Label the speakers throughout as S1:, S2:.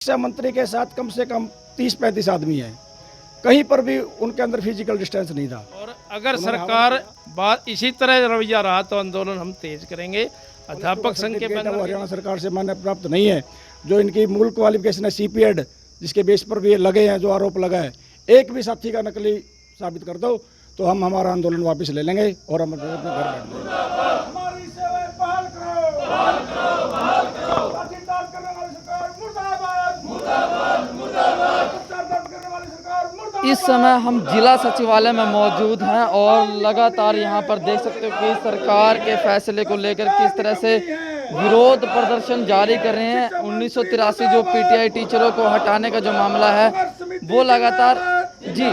S1: शिक्षा मंत्री के साथ कम से कम 30-35 आदमी हैं, कहीं पर भी उनके अंदर फिजिकल डिस्टेंस नहीं था।
S2: और अगर सरकार बात इसी तरह रवैया रहा तो आंदोलन हम तेज करेंगे। अध्यापक संघ के
S1: वो
S2: बैनर
S1: हरियाणा सरकार से मान्यता प्राप्त नहीं है। जो इनकी मूल क्वालिफिकेशन है CPED, जिसके बेस पर भी ये लगे हैं, जो आरोप लगा है, एक भी साथी का नकली साबित कर दो तो हम हमारा आंदोलन वापस ले लेंगे और हम अपने घर बैठ जाएंगे। हमारी सेवाएं बहाल करो, बहाल करो, बहाल करो। लाठीचार्ज करने वाली सरकार मुर्दाबाद, मुर्दाबाद, मुर्दाबाद। लाठीचार्ज करने वाली सरकार मुर्दाबाद।
S3: इस समय हम जिला सचिवालय में मौजूद हैं और लगातार यहां पर देख सकते हो कि सरकार के फैसले को लेकर किस तरह से विरोध प्रदर्शन जारी कर रहे हैं। 1983 जो PTI टीचरों को हटाने का जो मामला है वो लगातार। जी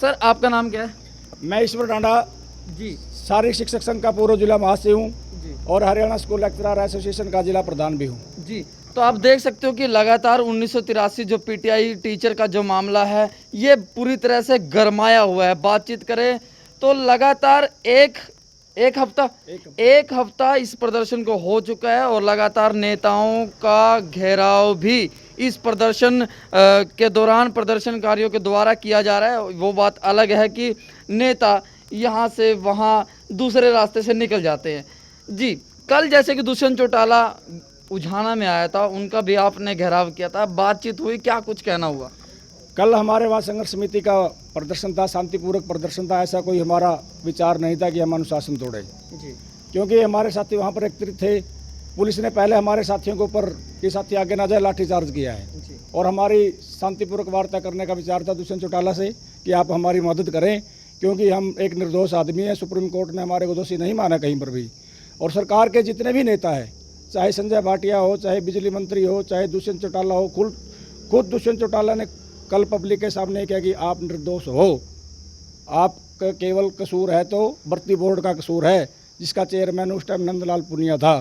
S3: सर, आपका नाम क्या है?
S1: मैं ईश्वर डांडा
S3: जी
S1: शारीरिक शिक्षक संघ का पूर्व जिला महासचिव हूँ
S3: जी
S1: और हरियाणा स्कूल लेक्चरर एसोसिएशन का जिला प्रधान भी हूँ।
S3: जी। तो आप देख सकते हो कि लगातार 1983 जो PTI टीचर का जो मामला है ये पूरी तरह से गरमाया हुआ है। बातचीत करें तो लगातार एक हफ्ता इस प्रदर्शन को हो चुका है और लगातार नेताओं का घेराव भी इस प्रदर्शन के दौरान प्रदर्शनकारियों के द्वारा किया जा रहा है। वो बात अलग है कि नेता यहाँ से वहाँ दूसरे रास्ते से निकल जाते हैं। जी, कल जैसे कि दुष्यंत चौटाला उझाना में आया था, उनका भी आपने घेराव किया था, बातचीत हुई, क्या कुछ कहना हुआ?
S1: कल हमारे वहाँ संघर्ष समिति का प्रदर्शन था, शांतिपूर्वक प्रदर्शन था। ऐसा कोई हमारा विचार नहीं था कि हम अनुशासन तोड़े,
S3: जी
S1: क्योंकि हमारे साथी वहाँ पर एकत्रित थे। पुलिस ने पहले हमारे साथियों के ऊपर कि साथी आगे ना जाए लाठीचार्ज किया है
S3: जी
S1: और हमारी शांतिपूर्वक वार्ता करने का विचार था दुष्यंत चौटाला से कि आप हमारी मदद करें, क्योंकि हम एक निर्दोष आदमी हैं। सुप्रीम कोर्ट ने हमारे को दोषी नहीं माना कहीं पर भी। और सरकार के जितने भी नेता हैं, चाहे संजय भाटिया हो, चाहे बिजली मंत्री हो, चाहे दुष्यंत चौटाला हो, खुद दुष्यंत चौटाला ने कल पब्लिक के सामने कहा कि आप निर्दोष हो, आपका केवल कसूर है तो भर्ती बोर्ड का कसूर है, जिसका चेयरमैन उस टाइम नंदलाल पुनिया था।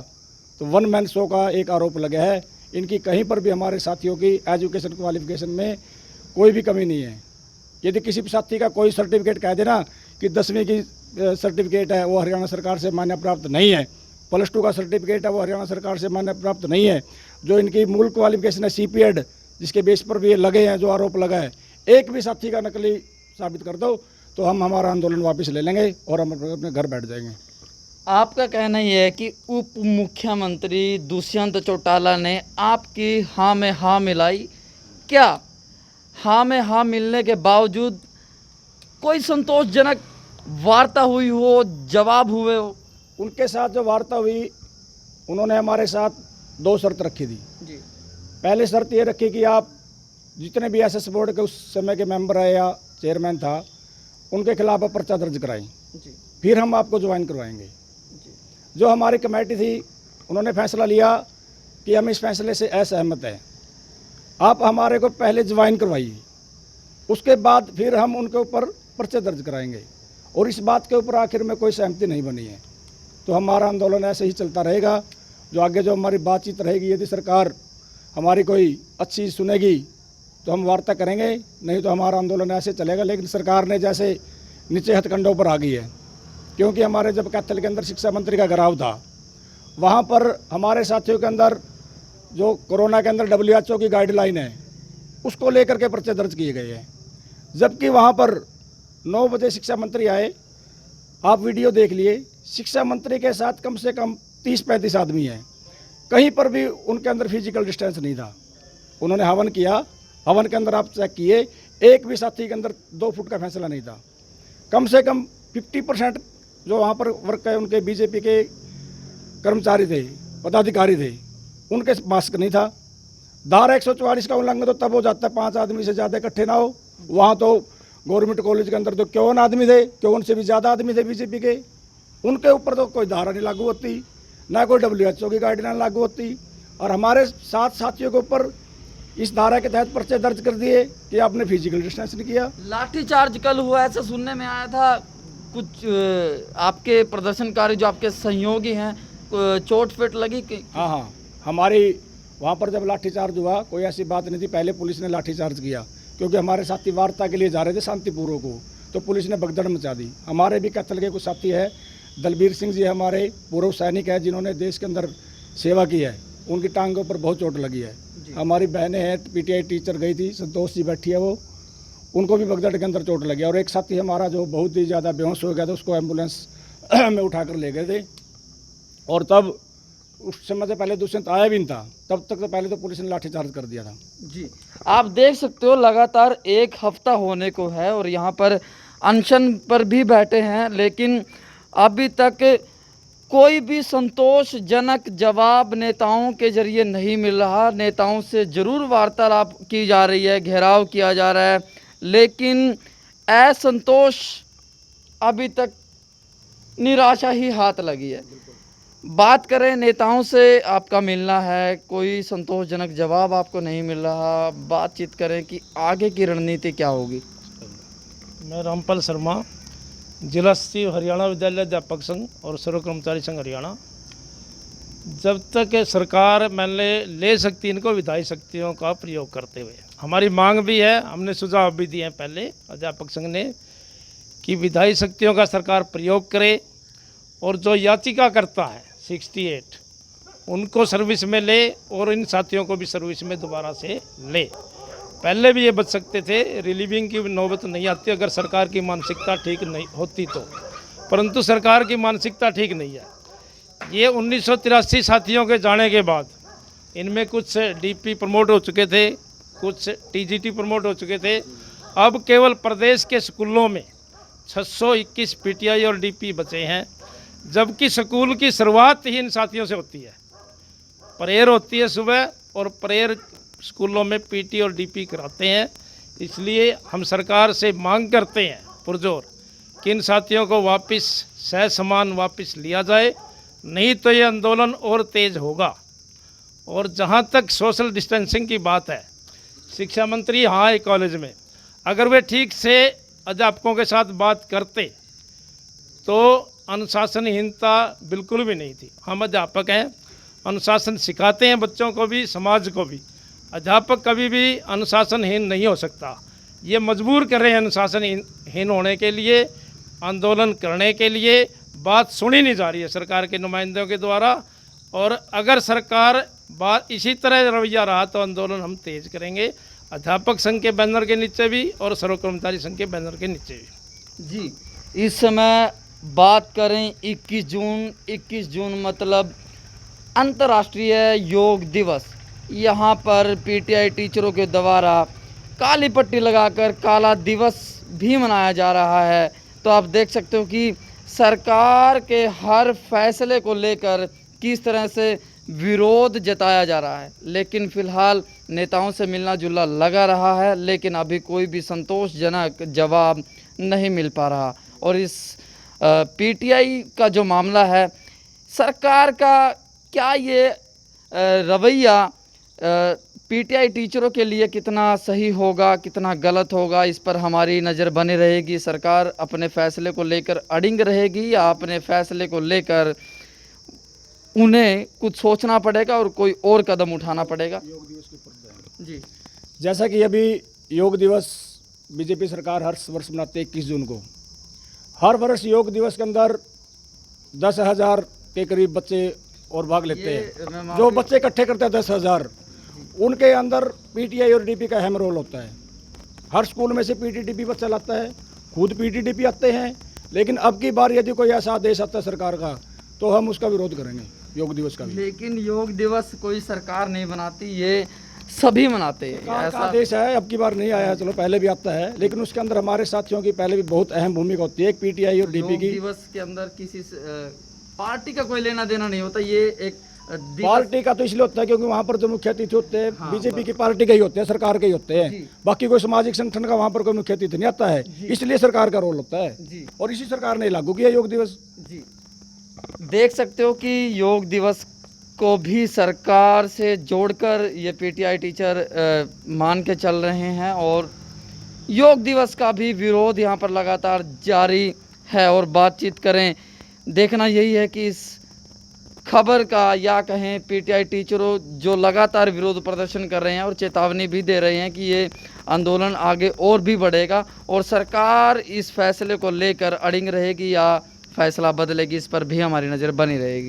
S1: तो वन मैन शो का एक आरोप लगा है। इनकी कहीं पर भी हमारे साथियों की एजुकेशन क्वालिफिकेशन में कोई भी कमी नहीं है। यदि किसी भी साथी का कोई सर्टिफिकेट कह देना कि 10वीं की सर्टिफिकेट है, वो हरियाणा सरकार से मान्यता प्राप्त नहीं है। +2 का सर्टिफिकेट है, वो हरियाणा सरकार से मान्यता प्राप्त नहीं है। जो इनकी मूल क्वालिफिकेशन है CPED, जिसके बेस पर भी ये लगे हैं, जो आरोप लगा है, एक भी साथी का नकली साबित कर दो तो हम हमारा आंदोलन वापस ले लेंगे और हम अपने घर बैठ जाएंगे।
S3: आपका कहना यह है कि उप मुख्यमंत्री दुष्यंत चौटाला ने आपकी हाँ में हाँ मिलाई, क्या हाँ में हाँ मिलने के बावजूद कोई संतोषजनक वार्ता हुई हो, जवाब हुए हो?
S1: उनके साथ जो वार्ता हुई, उन्होंने हमारे साथ 2 शर्त रखी थी।
S3: जी
S1: पहली शर्त ये रखी कि आप जितने भी SS बोर्ड के उस समय के मेंबर है या चेयरमैन था, उनके खिलाफ आप पर्चा दर्ज कराएं,
S3: जी
S1: फिर हम आपको ज्वाइन करवाएंगे।
S3: जी
S1: जो हमारी कमेटी थी, उन्होंने फैसला लिया कि हम इस फैसले से असहमत हैं, आप हमारे को पहले ज्वाइन करवाइए, उसके बाद फिर हम उनके ऊपर पर्चे दर्ज कराएंगे। और इस बात के ऊपर आखिर में कोई सहमति नहीं बनी है। तो हमारा आंदोलन ऐसे ही चलता रहेगा। जो आगे जो हमारी बातचीत रहेगी, यदि सरकार हमारी कोई अच्छी सुनेगी तो हम वार्ता करेंगे, नहीं तो हमारा आंदोलन ऐसे चलेगा। लेकिन सरकार ने जैसे नीचे हथकंडों पर आ गई है, क्योंकि हमारे जब कैथल के अंदर शिक्षा मंत्री का घेराव था, वहाँ पर हमारे साथियों के अंदर जो कोरोना के अंदर WHO की गाइडलाइन है, उसको लेकर के पर्चे दर्ज किए गए हैं। जबकि वहाँ पर 9 बजे शिक्षा मंत्री आए, आप वीडियो देख लिए, शिक्षा मंत्री के साथ कम से कम 30-35 आदमी हैं, कहीं पर भी उनके अंदर फिजिकल डिस्टेंस नहीं था। उन्होंने हवन किया, हवन के अंदर आप चेक किए, एक भी साथी के अंदर 2 फुट का फैसला नहीं था। कम से कम 50% जो वहाँ पर वर्क है, उनके BJP के कर्मचारी थे, पदाधिकारी थे, उनके मास्क नहीं था। धारा 144 का उल्लंघन तो तब हो जाता है 5 आदमी से ज़्यादा इकट्ठे ना हो। वहाँ तो गवर्नमेंट कॉलेज के अंदर तो 51 आदमी थे, 51 से भी ज़्यादा आदमी थे BJP के। उनके ऊपर तो कोई धारा नहीं लागू होती, ना कोई WHO की गाइडलाइन लागू होती। और हमारे 7 साथियों के ऊपर इस धारा के तहत पर्चे दर्ज कर दिए कि आपने फिजिकल डिस्टेंस नहीं किया।
S3: लाठीचार्ज कल हुआ ऐसा सुनने में आया था। कुछ आपके प्रदर्शनकारी जो आपके सहयोगी हैं, चोट फेट लगी कि?
S1: हाँ, हमारी वहाँ पर जब लाठीचार्ज हुआ, कोई ऐसी बात नहीं थी। पहले पुलिस ने लाठीचार्ज किया, क्योंकि हमारे साथी वार्ता के लिए जा रहे थे शांतिपूर्वक को, तो पुलिस ने भगदड़ मचा दी। हमारे भी कैथल के कुछ साथी है, दलबीर सिंह जी हमारे पूर्व सैनिक है, जिन्होंने देश के अंदर सेवा की है, उनकी टांग के ऊपर बहुत चोट लगी है। हमारी बहनें हैं, पीटीआई टीचर गई थी, संतोष जी बैठी है, वो उनको भी बगदड़ के अंदर चोट लगी। और एक साथी हमारा जो बहुत ही ज़्यादा बेहोश हो गया था, उसको एम्बुलेंस में उठाकर ले गए थे। और तब उस समय से पहले दुष्यंत आया भी नहीं था, तब तक तो पहले तो पुलिस ने लाठीचार्ज कर दिया था।
S3: जी, आप देख सकते हो लगातार 1 हफ्ता होने को है और यहाँ पर अनशन पर भी बैठे हैं, लेकिन अभी तक कोई भी संतोषजनक जवाब नेताओं के जरिए नहीं मिल रहा। नेताओं से जरूर वार्तालाप की जा रही है, घेराव किया जा रहा है, लेकिन असंतोष अभी तक निराशा ही हाथ लगी है। बात करें नेताओं से, आपका मिलना है, कोई संतोषजनक जवाब आपको नहीं मिल रहा। बातचीत करें कि आगे की रणनीति क्या होगी।
S2: मैं रामपाल शर्मा, जिला सचिव हरियाणा विद्यालय अध्यापक संघ और सर्व कर्मचारी संघ हरियाणा। जब तक सरकार ले सकती इनको विधायी शक्तियों का प्रयोग करते हुए, हमारी मांग भी है, हमने सुझाव भी दिए हैं पहले अध्यापक संघ ने, कि विधायी शक्तियों का सरकार प्रयोग करे और जो याचिका करता है 68 उनको सर्विस में ले और इन साथियों को भी सर्विस में दोबारा से ले। पहले भी ये बच सकते थे, रिलीविंग की नौबत नहीं आती अगर सरकार की मानसिकता ठीक नहीं होती तो, परंतु सरकार की मानसिकता ठीक नहीं है। ये 1983 साथियों के जाने के बाद इनमें कुछ डीपी प्रमोट हो चुके थे, कुछ टीजीटी प्रमोट हो चुके थे। अब केवल प्रदेश के स्कूलों में 621 पीटीआई और डीपी बचे हैं, जबकि स्कूल की शुरुआत ही इन साथियों से होती है। प्रेयर होती है सुबह और प्रेयर स्कूलों में पीटी और डीपी कराते हैं। इसलिए हम सरकार से मांग करते हैं पुरजोर कि इन साथियों को वापस ससमान वापस लिया जाए, नहीं तो ये आंदोलन और तेज होगा। और जहाँ तक सोशल डिस्टेंसिंग की बात है, शिक्षा मंत्री हाँ एक कॉलेज में अगर वे ठीक से अध्यापकों के साथ बात करते तो अनुशासनहीनता बिल्कुल भी नहीं थी। हम अध्यापक हैं, अनुशासन सिखाते हैं बच्चों को भी, समाज को भी। अध्यापक कभी भी अनुशासनहीन नहीं हो सकता। ये मजबूर कर रहे हैं अनुशासनहीन होने के लिए, आंदोलन करने के लिए। बात सुनी नहीं जा रही है सरकार के नुमाइंदों के द्वारा, और अगर सरकार बात इसी तरह रवैया रहा तो आंदोलन हम तेज करेंगे, अध्यापक संघ के बैनर के नीचे भी और सर्व कर्मचारी संघ के बैनर के नीचे भी।
S3: जी, इस समय बात करें 21 जून मतलब अंतर्राष्ट्रीय योग दिवस। यहाँ पर पीटीआई टीचरों के द्वारा काली पट्टी लगाकर काला दिवस भी मनाया जा रहा है। तो आप देख सकते हो कि सरकार के हर फैसले को लेकर किस तरह से विरोध जताया जा रहा है, लेकिन फिलहाल नेताओं से मिलना जुलना लगा रहा है, लेकिन अभी कोई भी संतोषजनक जवाब नहीं मिल पा रहा। और इस पीटीआई का जो मामला है, सरकार का क्या ये रवैया पीटीआई टीचरों के लिए कितना सही होगा, कितना गलत होगा, इस पर हमारी नज़र बनी रहेगी। सरकार अपने फैसले को लेकर अड़िग रहेगी या अपने फैसले को लेकर उन्हें कुछ सोचना पड़ेगा और कोई और कदम उठाना पड़ेगा। जी,
S1: जैसा कि अभी योग दिवस बीजेपी सरकार हर वर्ष मनाती है 21 जून को। हर वर्ष योग दिवस के अंदर 10,000 के करीब बच्चे और भाग लेते हैं। जो बच्चे इकट्ठे करते हैं 10,000, उनके अंदर पीटीआई और डीपी का अहम रोल होता है। हर स्कूल में से पीटीडीपी बच्चा लाता है, खुद पीटीडीपी आते हैं। लेकिन अब की बार यदि कोई ऐसा आदेश आता है सरकार का तो हम उसका विरोध करेंगे, योग दिवस का भी।
S3: लेकिन योग दिवस कोई सरकार नहीं बनाती, ये सभी मनाते हैं।
S1: ऐसा आदेश है, अब की बार नहीं आया, चलो पहले भी आता है, लेकिन उसके अंदर हमारे साथियों की पहले भी बहुत अहम भूमिका होती है, एक पीटीआई और डीपी की।
S3: दिवस के अंदर किसी पार्टी का कोई लेना देना नहीं होता। ये एक
S1: पार्टी का तो इसलिए होता है क्योंकि वहाँ पर जो मुख्य अतिथि होते हैं बीजेपी की पार्टी के ही होते हैं, सरकार के ही होते हैं। बाकी कोई सामाजिक संगठन का वहाँ पर कोई मुख्य अतिथि नहीं आता है, इसलिए सरकार का रोल होता है। और इसी सरकार ने लागू किया योग दिवस।
S3: जी, देख सकते हो कि योग दिवस को भी सरकार से जोड़कर ये पीटीआई टीचर मान के चल रहे हैं और योग दिवस का भी विरोध यहाँ पर लगातार जारी है। और बातचीत करें, देखना यही है कि इस खबर का या कहें पीटीआई टीचरों जो लगातार विरोध प्रदर्शन कर रहे हैं और चेतावनी भी दे रहे हैं कि ये आंदोलन आगे और भी बढ़ेगा और सरकार इस फैसले को लेकर अड़िग रहेगी या फैसला बदलेगी, इस पर भी हमारी नज़र बनी रहेगी।